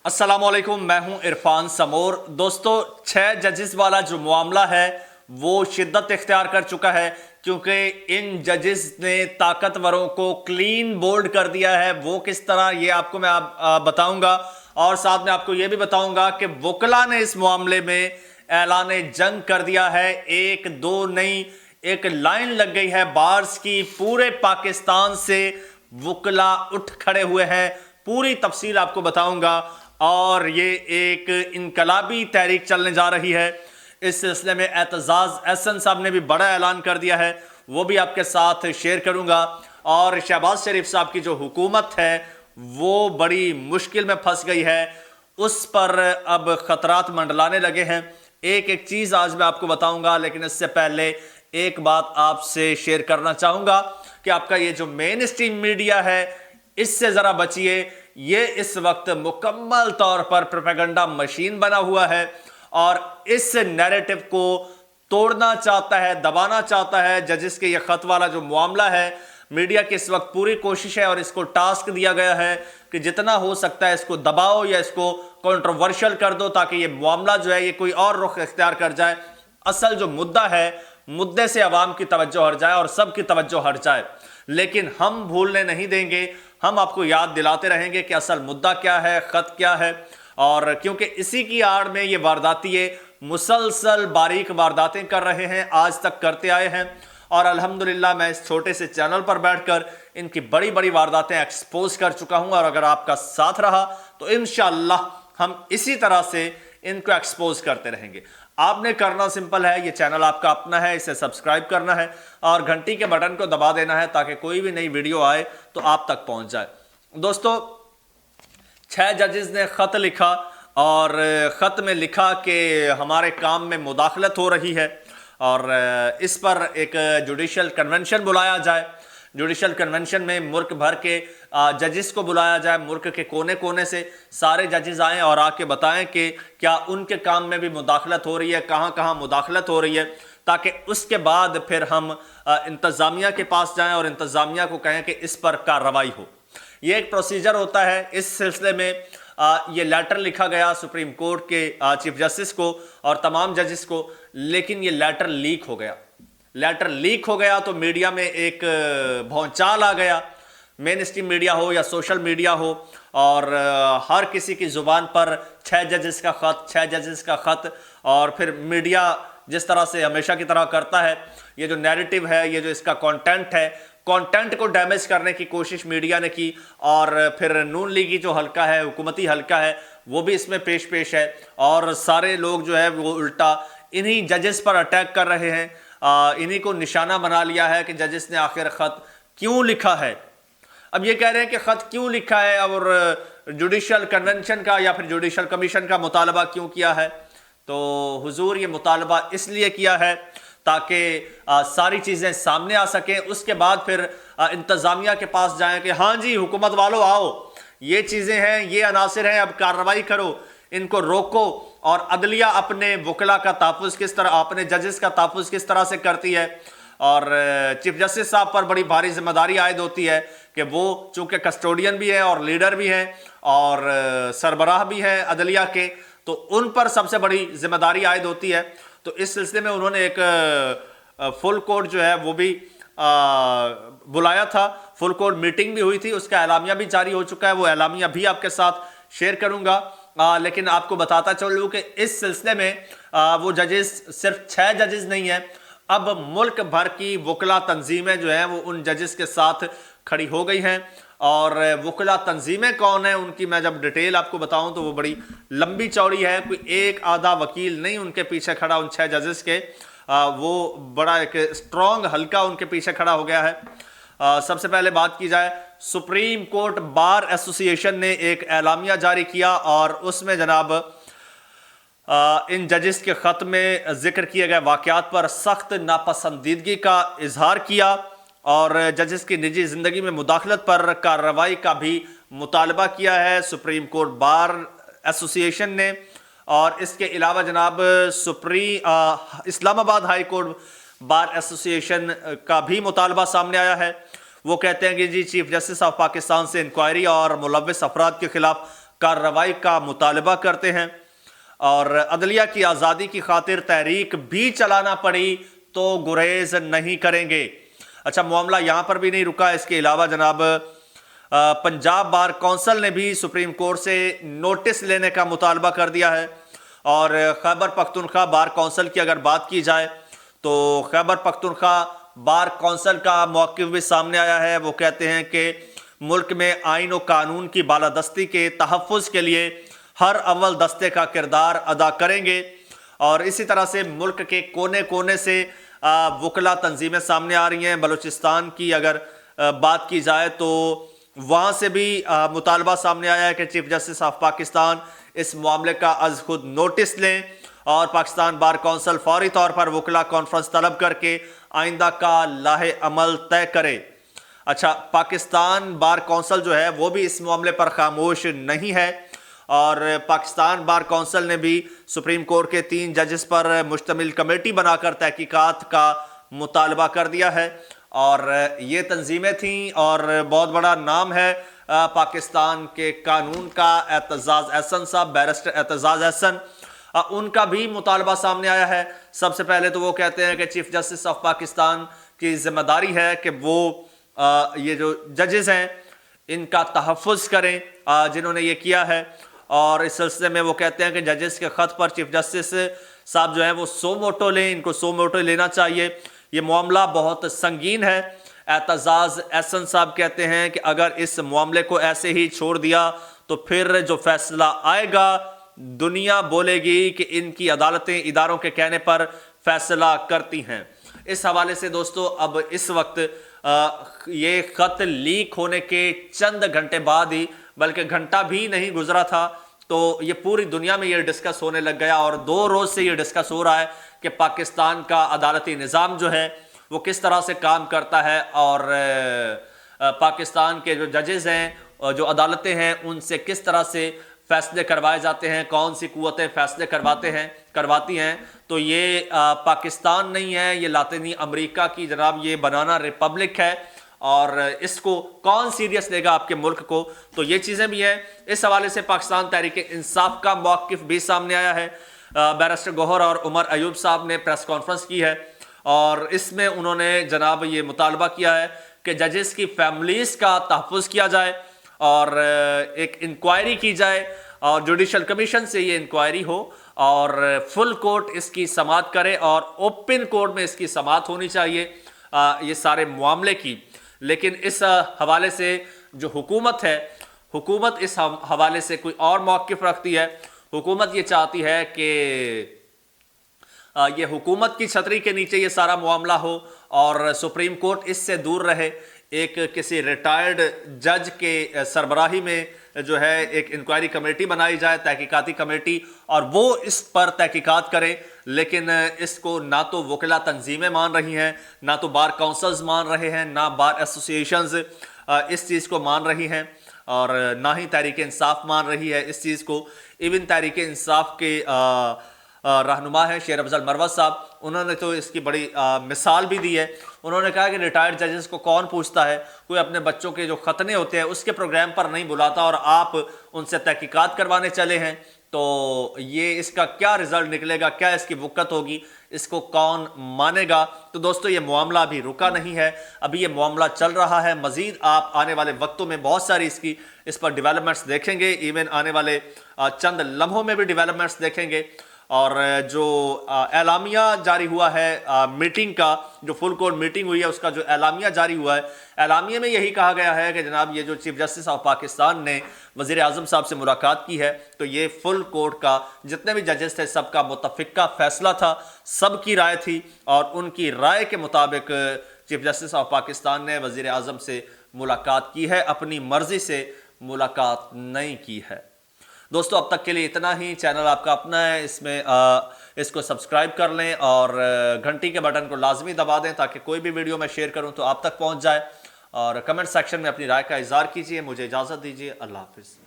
अस्सलाम वालेकुम, मैं हूं इरफान समोर। दोस्तों, 6 जजेस वाला जो मामला है वो शिद्दत इख्तियार कर चुका है, क्योंकि इन जजेस ने ताकतवरों को क्लीन बोल्ड कर दिया है। वो किस तरह, ये आपको मैं बताऊंगा, और साथ में आपको ये भी बताऊंगा कि वकला ने इस मामले में ऐलान जंग कर दिया है। एक दो नहीं, एक लाइन लग गई है बार्स की। पूरे पाकिस्तान से वकला उठ खड़े हुए हैं। पूरी तफसील आपको बताऊंगा, और ये एक इनकलाबी तहरीक चलने जा रही है। इस सिलसिले में एतजाज़ एहसन साहब ने भी बड़ा ऐलान कर दिया है, वो भी आपके साथ शेयर करूंगा। और शहबाज शरीफ साहब की जो हुकूमत है वो बड़ी मुश्किल में फंस गई है, उस पर अब खतरात मंडलाने लगे हैं। एक एक चीज़ आज मैं आपको बताऊंगा, लेकिन इससे पहले एक बात आपसे शेयर करना चाहूँगा कि आपका ये जो मेन स्ट्रीम मीडिया है, इससे ज़रा बचिए। ये इस वक्त मुकम्मल तौर पर प्रोपेगेंडा मशीन बना हुआ है, और इस नैरेटिव को तोड़ना चाहता है, दबाना चाहता है। जजिस के ये खत वाला जो मामला है, मीडिया की इस वक्त पूरी कोशिश है, और इसको टास्क दिया गया है कि जितना हो सकता है इसको दबाओ या इसको कंट्रोवर्शियल कर दो, ताकि ये मामला जो है ये कोई और रुख इख्तियार कर जाए। असल जो मुद्दा है, मुद्दे से अवाम की तवज्जो हट जाए और सबकी तवज्जो हट जाए। लेकिन हम भूलने नहीं देंगे, हम आपको याद दिलाते रहेंगे कि असल मुद्दा क्या है, खत क्या है। और क्योंकि इसी की आड़ में ये वारदातिये मुसलसल बारीक वारदातें कर रहे हैं, आज तक करते आए हैं, और अल्हम्दुलिल्लाह मैं इस छोटे से चैनल पर बैठकर इनकी बड़ी बड़ी वारदातें एक्सपोज कर चुका हूं। और अगर आपका साथ रहा तो इंशाअल्लाह हम इसी तरह से इनको एक्सपोज करते रहेंगे। आपने करना सिंपल है, ये चैनल आपका अपना है, इसे सब्सक्राइब करना है और घंटी के बटन को दबा देना है, ताकि कोई भी नई वीडियो आए तो आप तक पहुंच जाए। दोस्तों, 6 जजेस ने खत लिखा, और खत में लिखा कि हमारे काम में मुदाखलत हो रही है, और इस पर एक जुडिशल कन्वेंशन बुलाया जाए। जुडिशल कन्वेंशन में मुल्क भर के जजेस को बुलाया जाए, मुल्क के कोने कोने से सारे जजेस आएँ और आके बताएं कि क्या उनके काम में भी मुदाखलत हो रही है, कहाँ कहाँ मुदाखलत हो रही है, ताकि उसके बाद फिर हम इंतज़ामिया के पास जाएं और इंतज़ामिया को कहें कि इस पर कार्रवाई हो। ये एक प्रोसीजर होता है। इस सिलसिले में ये लेटर लिखा गया सुप्रीम कोर्ट के चीफ जस्टिस को और तमाम जजेस को, लेकिन ये लेटर लीक हो गया। लेटर लीक हो गया तो मीडिया में एक भौचाल आ गया। मेन स्ट्रीम मीडिया हो या सोशल मीडिया हो, और हर किसी की ज़ुबान पर 6 जजेस का ख़त, 6 जजेस का ख़त। और फिर मीडिया जिस तरह से हमेशा की तरह करता है, ये जो नैरेटिव है, ये जो इसका कंटेंट है, कंटेंट को डैमेज करने की कोशिश मीडिया ने की। और फिर नून लीगी जो हल्का है, हुकूमती हल्का है, वो भी इसमें पेश है, और सारे लोग जो है वो उल्टा इन्हीं जजेस पर अटैक कर रहे हैं। इन्हीं को निशाना बना लिया है कि जजेस ने आखिर ख़त क्यों लिखा है। अब ये कह रहे हैं कि ख़त क्यों लिखा है, और जुडिशल कन्वेंशन का या फिर जुडिशल कमीशन का मुतालबा क्यों किया है। तो हुजूर, ये मुतालबा इसलिए किया है ताकि सारी चीज़ें सामने आ सकें, उसके बाद फिर इंतज़ामिया के पास जाएं कि हाँ जी हुकूमत वालों आओ, ये चीज़ें हैं, ये अनासिर हैं, अब कार्रवाई करो, इनको रोको। और अदलिया अपने वकला का तहफ़्फ़ुज़ किस तरह, अपने जजेस का तहफ़्फ़ुज़ किस तरह से करती है। और चीफ जस्टिस साहब पर बड़ी भारी जिम्मेदारी आयद होती है कि वो चूँकि कस्टोडियन भी हैं और लीडर भी हैं और सरबराह भी हैं अदलिया के, तो उन पर सबसे बड़ी जिम्मेदारी आयद होती है। तो इस सिलसिले में उन्होंने एक फुल कोर्ट जो है वो भी बुलाया था। फुल कोर्ट मीटिंग भी हुई थी, उसका एलामिया भी जारी हो चुका है, वो एलामिया भी आपके साथ शेयर करूंगा। लेकिन आपको बताता चलूँ कि इस सिलसिले में वो जजेस सिर्फ 6 जजेस नहीं हैं, अब मुल्क भर की वकला तंजीमें जो हैं वो उन जजेस के साथ खड़ी हो गई हैं। और वकला तंजीमें कौन है, उनकी मैं जब डिटेल आपको बताऊं तो वो बड़ी लंबी चौड़ी है। कोई एक आधा वकील नहीं उनके पीछे खड़ा, उन 6 जजेस के। वो बड़ा एक स्ट्रॉन्ग हल्का उनके पीछे खड़ा हो गया है। सबसे पहले बात की जाए, सुप्रीम कोर्ट बार एसोसिएशन ने एक एलामिया जारी किया, और उसमें जनाब इन जजेस के ख़त में जिक्र किए गए वाक़यात पर सख्त नापसंदीदगी का इजहार किया, और जजेस की निजी ज़िंदगी में मुदाखलत पर कार्रवाई का भी मुतालबा किया है सुप्रीम कोर्ट बार एसोसिएशन ने। और इसके अलावा जनाब Islamabad high court bar association का भी मुतालबा सामने आया है। वो कहते हैं कि जी चीफ जस्टिस ऑफ पाकिस्तान से इंक्वायरी और मुलव्विस अफराद के खिलाफ कार्रवाई का मुतालबा करते हैं और अदलिया की आज़ादी की खातिर तहरीक भी चलाना पड़ी तो गुरेज नहीं करेंगे। अच्छा, मामला यहाँ पर भी नहीं रुका। इसके अलावा जनाब पंजाब बार कौंसिल ने भी सुप्रीम कोर्ट से नोटिस लेने का मुतालबा कर दिया है। और खैबर पख्तूनख्वा बार कौंसिल की अगर बात की जाए तो खैबर पख्तूनख्वा बार कौंसिल का मौक़िफ़ भी सामने आया है। वो कहते हैं कि मुल्क में आइन और कानून की बालादस्ती के तहफ़्फ़ुज़ के लिए हर अव्वल दस्ते का किरदार अदा करेंगे। और इसी तरह से मुल्क के कोने कोने से वकला तंजीमें सामने आ रही हैं। बलूचिस्तान की अगर बात की जाए तो वहाँ से भी मुतालबा सामने आया है कि चीफ जस्टिस ऑफ पाकिस्तान इस मामले का अज़ खुद नोटिस लें और पाकिस्तान बार कौंसिल फौरी तौर पर वकला कॉन्फ्रेंस तलब करके आइंदा का लाहे अमल तय करे। अच्छा, पाकिस्तान बार कौंसिल जो है वो भी इस मामले पर खामोश नहीं है और पाकिस्तान बार कौंसिल ने भी सुप्रीम कोर्ट के 3 जजेस पर मुश्तमिल कमेटी बनाकर तहकीकात का मुतालबा कर दिया है। और ये तंजीमें थीं और बहुत बड़ा नाम है पाकिस्तान के कानून का एतजाज़ एहसन साहब, बैरिस्टर एतजाज़ एहसन, उनका भी मुतालबा सामने आया है। सबसे पहले तो वो कहते हैं कि चीफ जस्टिस ऑफ पाकिस्तान की जिम्मेदारी है कि वो ये जो जजेस हैं इनका तहफ़्फ़ुज़ करें जिन्होंने ये किया है। और इस सिलसिले में वो कहते हैं कि जजेस के ख़त पर चीफ जस्टिस साहब जो है वो सो मोटो लें, इनको सो मोटो लेना चाहिए। ये मामला बहुत संगीन है। एतजाज़ एहसन साहब कहते हैं कि अगर इस मामले को ऐसे ही छोड़ दिया तो फिर जो फैसला आएगा दुनिया बोलेगी कि इनकी अदालतें इदारों के कहने पर फैसला करती हैं। इस हवाले से दोस्तों अब इस वक्त ये ख़त लीक होने के चंद घंटे बाद ही, बल्कि घंटा भी नहीं गुजरा था, तो ये पूरी दुनिया में ये डिस्कस होने लग गया और 2 रोज़ से ये डिस्कस हो रहा है कि पाकिस्तान का अदालती निज़ाम जो है वो किस तरह से काम करता है और पाकिस्तान के जो जजेस हैं, जो अदालतें हैं, उनसे किस तरह से फैसले करवाए जाते हैं, कौन सी कुव्वतें फैसले करवाती हैं। तो ये पाकिस्तान नहीं है, ये लातिनी अमेरिका की जनाब ये बनाना रिपब्लिक है और इसको कौन सीरियस लेगा आपके मुल्क को। तो ये चीज़ें भी हैं। इस हवाले से पाकिस्तान तहरीक इंसाफ का मौक़िफ़ भी सामने आया है। बैरिस्टर गौहर और उमर अयूब साहब ने प्रेस कॉन्फ्रेंस की है और इसमें उन्होंने जनाब ये मुतालबा किया है कि जजेस की फैमिलीज़ का तहफ़्फ़ुज़ किया जाए और एक इंक्वायरी की जाए और जुडिशल कमीशन से ये इंक्वायरी हो और फुल कोर्ट इसकी समाअत करे और ओपन कोर्ट में इसकी समाअत होनी चाहिए ये सारे मामले की। लेकिन इस हवाले से जो हुकूमत है, हुकूमत इस हवाले से कोई और मौक़िफ़ रखती है। हुकूमत ये चाहती है कि ये हुकूमत की छतरी के नीचे ये सारा मामला हो और सुप्रीम कोर्ट इससे दूर रहे। एक किसी रिटायर्ड जज के सरबराही में जो है एक इंक्वायरी कमेटी बनाई जाए, तहकीकाती कमेटी, और वो इस पर तहकीकात करे। लेकिन इसको ना तो वकला तंजीमें मान रही हैं, ना तो बार काउंसिल्स मान रहे हैं, ना बार एसोसिएशंस इस चीज़ को मान रही हैं और ना ही तहरीक इंसाफ मान रही है इस चीज़ को। इवन तहरीक इंसाफ के रहनुमा है शेर अफजल मरवत साहब, उन्होंने तो इसकी बड़ी मिसाल भी दी है। उन्होंने कहा कि रिटायर्ड जजेस को कौन पूछता है, कोई अपने बच्चों के जो खतने होते हैं उसके प्रोग्राम पर नहीं बुलाता और आप उनसे तहकीकात करवाने चले हैं। तो ये इसका क्या रिजल्ट निकलेगा, क्या इसकी वक़्त होगी, इसको कौन मानेगा। तो दोस्तों ये मामला अभी रुका नहीं है, अभी ये मामला चल रहा है। मज़ीद आप आने वाले वक्तों में बहुत सारी इस पर डेवलपमेंट्स देखेंगे। इवन आने वाले चंद लम्हों में भी डेवलपमेंट्स देखेंगे। और जो एलामिया जारी हुआ है मीटिंग का, जो फुल कोर्ट मीटिंग हुई है उसका जो एलामिया जारी हुआ है, एलामिया में यही कहा गया है कि जनाब ये जो चीफ जस्टिस ऑफ पाकिस्तान ने वज़ीर आज़म साहब से मुलाकात की है तो ये फुल कोर्ट का जितने भी जजेस थे सबका मुतफ़िक़ा फ़ैसला था, सबकी राय थी और उनकी राय के मुताबिक चीफ जस्टिस ऑफ पाकिस्तान ने वज़ीर आज़म से मुलाकात की है, अपनी मर्ज़ी से मुलाकात नहीं की है। दोस्तों अब तक के लिए इतना ही। चैनल आपका अपना है, इसमें इसको सब्सक्राइब कर लें और घंटी के बटन को लाजमी दबा दें ताकि कोई भी वीडियो मैं शेयर करूं तो आप तक पहुंच जाए। और कमेंट सेक्शन में अपनी राय का इज़हार कीजिए। मुझे इजाज़त दीजिए। अल्लाह हाफ़िज़।